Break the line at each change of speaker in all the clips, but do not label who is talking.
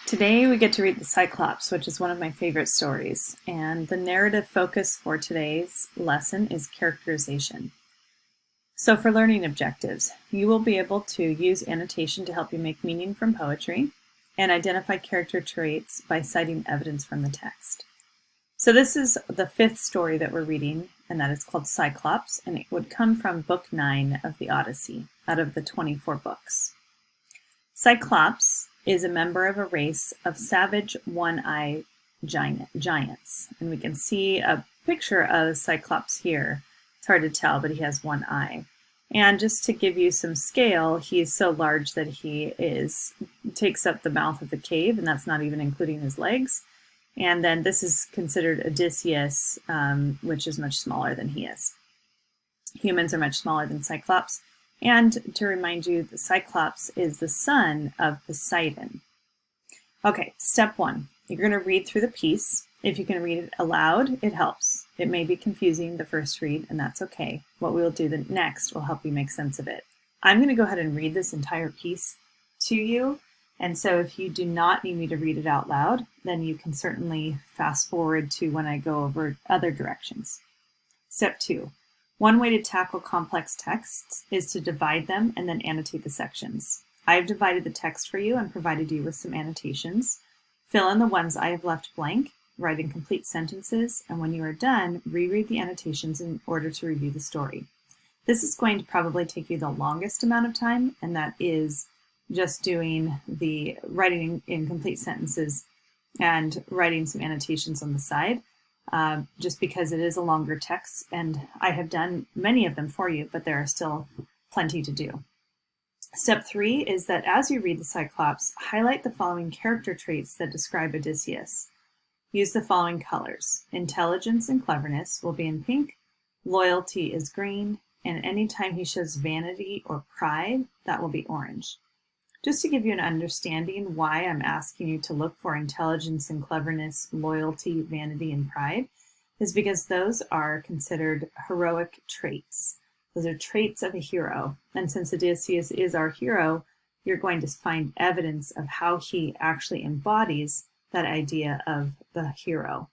Today we get to read the Cyclops, which is one of my favorite stories, and the narrative focus for today's lesson is characterization. So for learning objectives, you will be able to use annotation to help you make meaning from poetry and identify character traits by citing evidence from the text. So this is the fifth story that we're reading, and that is called Cyclops, and it would come from book 9 of the Odyssey, out of the 24 books. Cyclops is a member of a race of savage one-eye giants, and we can see a picture of Cyclops here. It's hard to tell, but he has one eye. And just to give you some scale, he is so large that he takes up the mouth of the cave, and that's not even including his legs. And then this is considered Odysseus, which is much smaller than he is. Humans are much smaller than Cyclops. And to remind you, the Cyclops is the son of Poseidon. Okay, step 1. You're going to read through the piece. If you can read it aloud, it helps. It may be confusing the first read, and that's okay. What we'll do next will help you make sense of it. I'm going to go ahead and read this entire piece to you. And so if you do not need me to read it out loud, then you can certainly fast forward to when I go over other directions. Step 2. One way to tackle complex texts is to divide them and then annotate the sections. I have divided the text for you and provided you with some annotations. Fill in the ones I have left blank, write in complete sentences, and when you are done, reread the annotations in order to review the story. This is going to probably take you the longest amount of time, and that is just doing the writing in complete sentences and writing some annotations on the side, just because it is a longer text, and I have done many of them for you, but there are still plenty to do. Step 3 is that as you read the Cyclops, highlight the following character traits that describe Odysseus. Use the following colors. Intelligence and cleverness will be in pink, loyalty is green, and anytime he shows vanity or pride, that will be orange. Just to give you an understanding why I'm asking you to look for intelligence and cleverness, loyalty, vanity, and pride, is because those are considered heroic traits. Those are traits of a hero. And since Odysseus is our hero, you're going to find evidence of how he actually embodies that idea of the hero.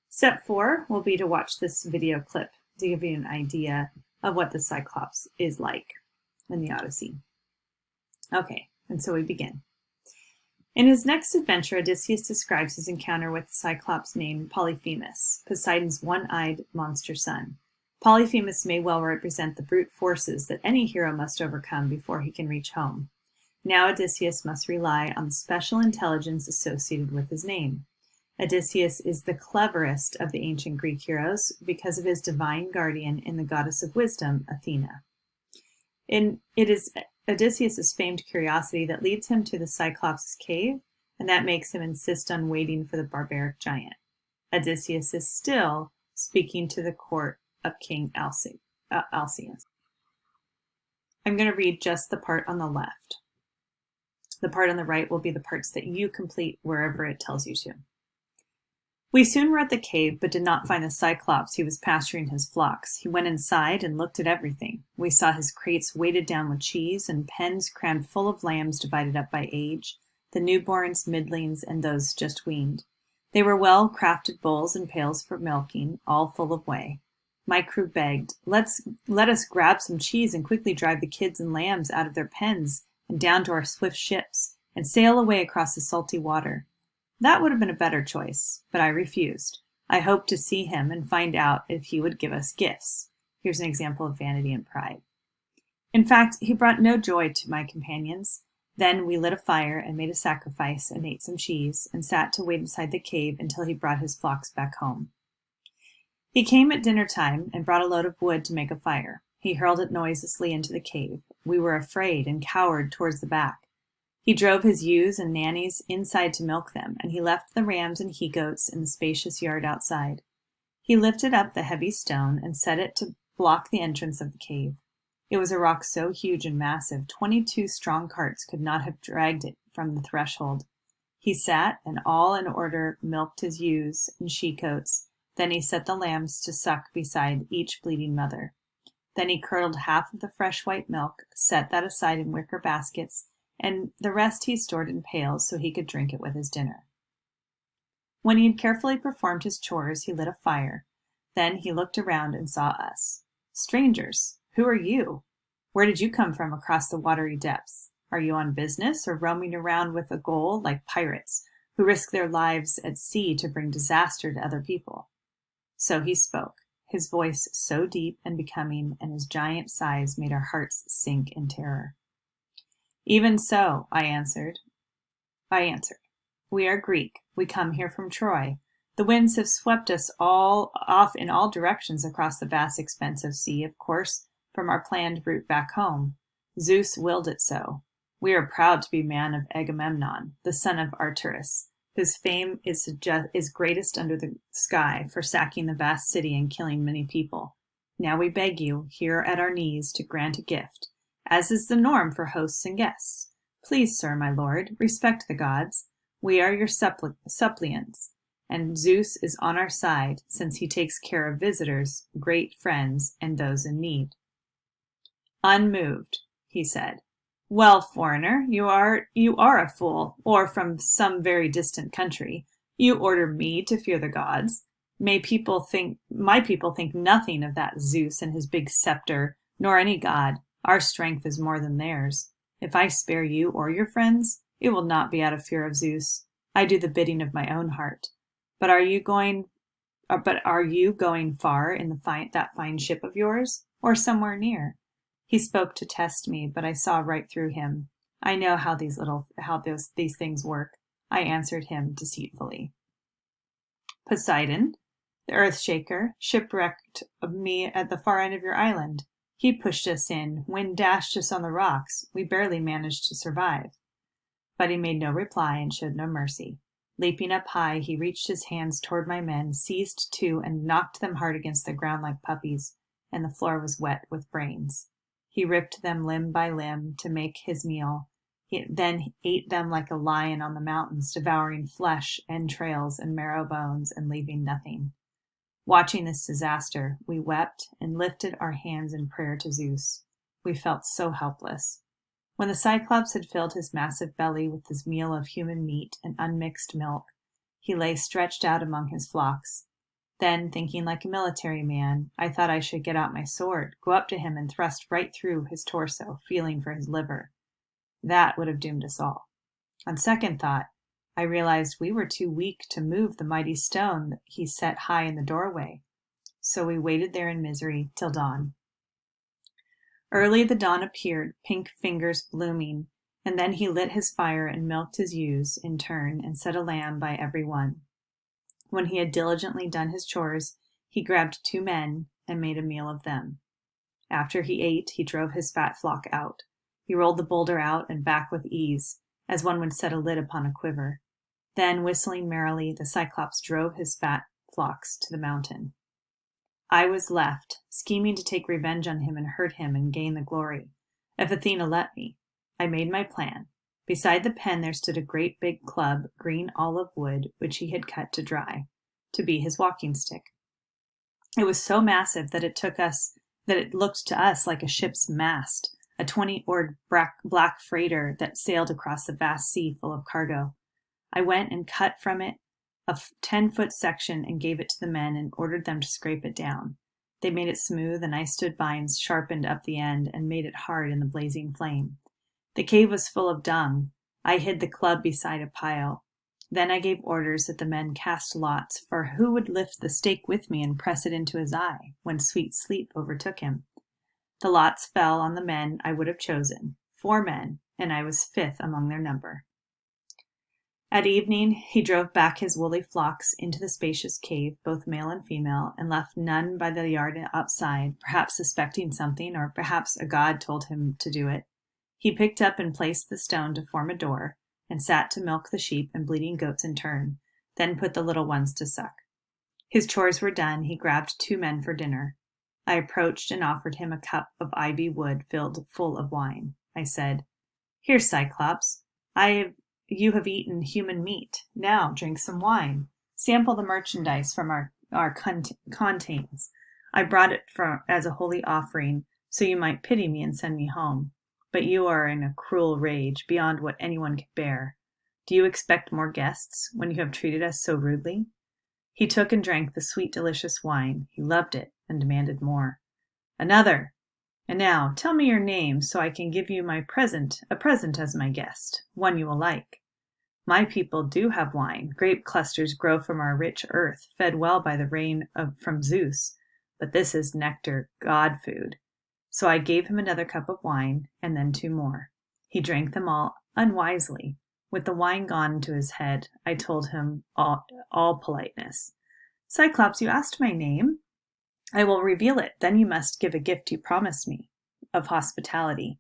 Step 4 will be to watch this video clip to give you an idea of what the Cyclops is like in the Odyssey. Okay. And so we begin. In his next adventure, Odysseus describes his encounter with the Cyclops named Polyphemus, Poseidon's one-eyed monster son. Polyphemus may well represent the brute forces that any hero must overcome before he can reach home. Now Odysseus must rely on the special intelligence associated with his name. Odysseus is the cleverest of the ancient Greek heroes because of his divine guardian in the goddess of wisdom, Athena. It is Odysseus' famed curiosity that leads him to the Cyclops' cave, and that makes him insist on waiting for the barbaric giant. Odysseus is still speaking to the court of King Alcestis. I'm going to read just the part on the left. The part on the right will be the parts that you complete wherever it tells you to. We soon were at the cave, but did not find the Cyclops. He was pasturing his flocks. He went inside and looked at everything. We saw his crates weighted down with cheese and pens crammed full of lambs divided up by age, the newborns, middlings, and those just weaned. They were well-crafted bowls and pails for milking, all full of whey. My crew begged, let us grab some cheese and quickly drive the kids and lambs out of their pens and down to our swift ships and sail away across the salty water. That would have been a better choice, but I refused. I hoped to see him and find out if he would give us gifts. Here's an example of vanity and pride. In fact, he brought no joy to my companions. Then we lit a fire and made a sacrifice and ate some cheese and sat to wait inside the cave until he brought his flocks back home. He came at dinner time and brought a load of wood to make a fire. He hurled it noiselessly into the cave. We were afraid and cowered towards the back. He drove his ewes and nannies inside to milk them, and he left the rams and he-goats in the spacious yard outside. He lifted up the heavy stone and set it to block the entrance of the cave. It was a rock so huge and massive, 22 strong carts could not have dragged it from the threshold. He sat, and all in order milked his ewes and she-goats. Then he set the lambs to suck beside each bleating mother. Then he curdled half of the fresh white milk, set that aside in wicker baskets, and the rest he stored in pails so he could drink it with his dinner. When he had carefully performed his chores, he lit a fire. Then he looked around and saw us. Strangers, who are you? Where did you come from across the watery depths? Are you on business or roaming around with a goal like pirates who risk their lives at sea to bring disaster to other people? So he spoke, his voice so deep and becoming, and his giant size made our hearts sink in terror. Even so, I answered. We are Greek. We come here from Troy. The winds have swept us all off in all directions across the vast expanse of sea, of course, from our planned route back home. Zeus willed it so. We are proud to be man of Agamemnon, the son of Arcturus, whose fame is greatest under the sky for sacking the vast city and killing many people. Now we beg you, here at our knees, to grant a gift, as is the norm for hosts and guests. Please, sir, my lord, respect the gods. We are your suppliants, and Zeus is on our side, since he takes care of visitors, great friends, and those in need. Unmoved, he said. Well, foreigner, you are a fool, or from some very distant country. You order me to fear the gods. My people think nothing of that Zeus and his big scepter, nor any god. Our strength is more than theirs. If I spare you or your friends, it will not be out of fear of Zeus. I do the bidding of my own heart. But are you going far in that fine ship of yours, or somewhere near? He spoke to test me, but I saw right through him. I know how these things work. I answered him deceitfully. Poseidon, the earth shaker, shipwrecked me at the far end of your island. He pushed us in. Wind dashed us on the rocks. We barely managed to survive. But he made no reply and showed no mercy. Leaping up high, he reached his hands toward my men, seized two, and knocked them hard against the ground like puppies, and the floor was wet with brains. He ripped them limb by limb to make his meal. He then ate them like a lion on the mountains, devouring flesh, entrails, and marrow bones, and leaving nothing. Watching this disaster, we wept and lifted our hands in prayer to Zeus. We felt so helpless. When the Cyclops had filled his massive belly with his meal of human meat and unmixed milk, he lay stretched out among his flocks. Then, thinking like a military man, I thought I should get out my sword, go up to him, and thrust right through his torso, feeling for his liver. That would have doomed us all. On second thought, I realized we were too weak to move the mighty stone that he set high in the doorway. So we waited there in misery till dawn. Early the dawn appeared, pink fingers blooming, and then he lit his fire and milked his ewes in turn and set a lamb by every one. When he had diligently done his chores, he grabbed 2 men and made a meal of them. After he ate, he drove his fat flock out. He rolled the boulder out and back with ease, as one would set a lid upon a quiver. Then, whistling merrily, the Cyclops drove his fat flocks to the mountain. I was left, scheming to take revenge on him and hurt him and gain the glory, if Athena let me. I made my plan. Beside the pen there stood a great big club, green olive wood, which he had cut to dry, to be his walking stick. It was so massive that it looked to us like a ship's mast, a 20-oared black freighter that sailed across the vast sea full of cargo. I went and cut from it a 10-foot section and gave it to the men and ordered them to scrape it down. They made it smooth, and I stood by and sharpened up the end and made it hard in the blazing flame. The cave was full of dung. I hid the club beside a pile. Then I gave orders that the men cast lots for who would lift the stake with me and press it into his eye when sweet sleep overtook him. The lots fell on the men I would have chosen, 4 men, and I was 5th among their number. At evening, he drove back his woolly flocks into the spacious cave, both male and female, and left none by the yard outside, perhaps suspecting something, or perhaps a god told him to do it. He picked up and placed the stone to form a door, and sat to milk the sheep and bleating goats in turn, then put the little ones to suck. His chores were done, he grabbed 2 men for dinner. I approached and offered him a cup of ivy wood filled full of wine. I said, "Here, Cyclops, you have eaten human meat. Now drink some wine. Sample the merchandise from our contains. I brought it as a holy offering, so you might pity me and send me home. but you are in a cruel rage beyond what anyone can bear. Do you expect more guests when you have treated us so rudely?" He took and drank the sweet, delicious wine. He loved it and demanded more. "Another! And now tell me your name so I can give you a present as my guest, one you will like." "My people do have wine. Grape clusters grow from our rich earth, fed well by the rain from Zeus. But this is nectar, god food." So I gave him another cup of wine, and then 2 more. He drank them all unwisely. With the wine gone into his head, I told him all politeness. "Cyclops, you asked my name. I will reveal it. Then you must give a gift you promised me of hospitality.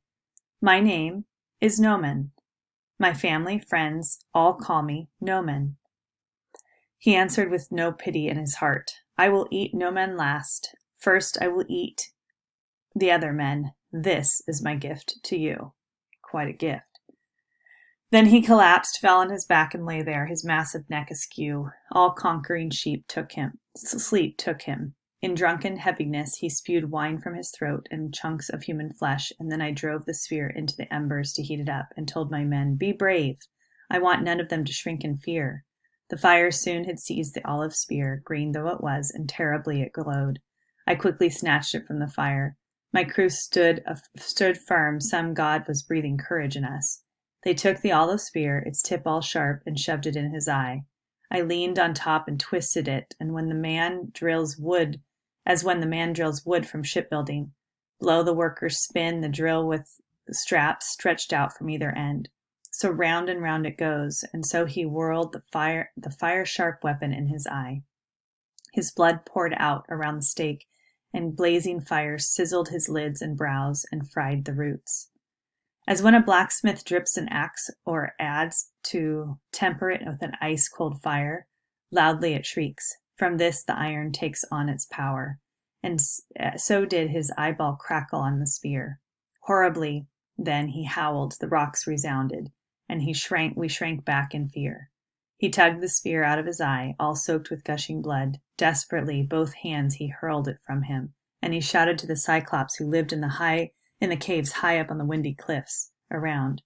My name is Nomen. My family, friends, all call me Nomen." He answered with no pity in his heart. "I will eat Nomen last. First I will eat the other men. This is my gift to you." Quite a gift. Then he collapsed, fell on his back, and lay there, his massive neck askew. All-conquering sleep took him. In drunken heaviness, he spewed wine from his throat and chunks of human flesh, and then I drove the sphere into the embers to heat it up, and told my men, "Be brave. I want none of them to shrink in fear." The fire soon had seized the olive spear, green though it was, and terribly it glowed. I quickly snatched it from the fire. My crew stood firm. Some god was breathing courage in us. They took the olive spear, its tip all sharp, and shoved it in his eye. I leaned on top and twisted it, and when the man drills wood from shipbuilding. Below the workers spin the drill with straps stretched out from either end. So round and round it goes, and so he whirled the fire-sharp weapon in his eye. His blood poured out around the stake, and blazing fire sizzled his lids and brows and fried the roots. As when a blacksmith drips an axe or adds to temper it with an ice-cold fire, loudly it shrieks. From this the iron takes on its power, and so did his eyeball crackle on the spear. Horribly, then he howled, the rocks resounded, and we shrank back in fear. He tugged the spear out of his eye, all soaked with gushing blood. Desperately, both hands he hurled it from him, and he shouted to the Cyclops who lived in the caves high up on the windy cliffs around.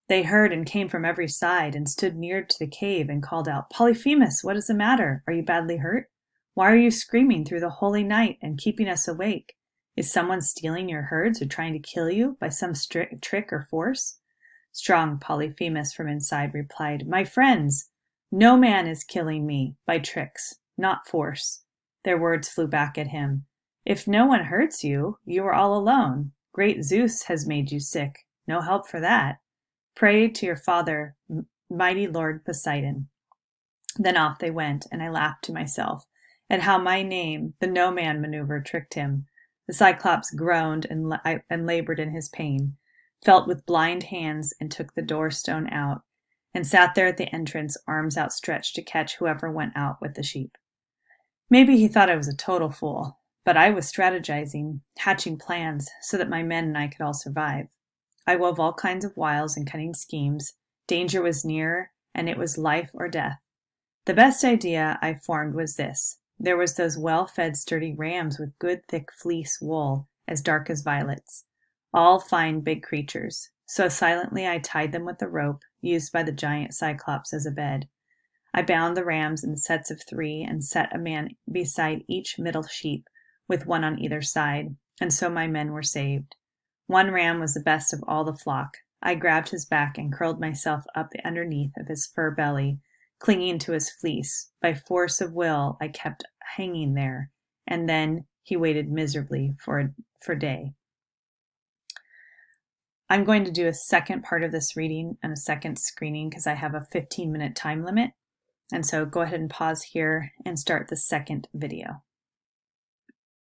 They heard and came from every side and stood near to the cave and called out, "Polyphemus, what is the matter? Are you badly hurt? Why are you screaming through the holy night and keeping us awake? Is someone stealing your herds or trying to kill you by some trick or force?" Strong Polyphemus from inside replied, "My friends, no man is killing me by tricks, not force." Their words flew back at him. "If no one hurts you, you are all alone. Great Zeus has made you sick. No help for that. Pray to your father, mighty Lord Poseidon." Then off they went, and I laughed to myself at how my name, the No Man maneuver, tricked him. The Cyclops groaned and labored in his pain, felt with blind hands and took the door-stone out, and sat there at the entrance, arms outstretched to catch whoever went out with the sheep. Maybe he thought I was a total fool, but I was strategizing, hatching plans so that my men and I could all survive. I wove all kinds of wiles and cunning schemes. Danger was near, and it was life or death. The best idea I formed was this. There was those well-fed, sturdy rams with good, thick fleece wool, as dark as violets. All fine, big creatures. So silently I tied them with the rope used by the giant Cyclops as a bed. I bound the rams in sets of 3 and set a man beside each middle sheep, with one on either side, and so my men were saved. One ram was the best of all the flock. I grabbed his back and curled myself up the underneath of his fur belly, clinging to his fleece. By force of will, I kept hanging there, and then he waited miserably for day. I'm going to do a second part of this reading and a second screening because I have a 15-minute time limit. And so go ahead and pause here and start the second video.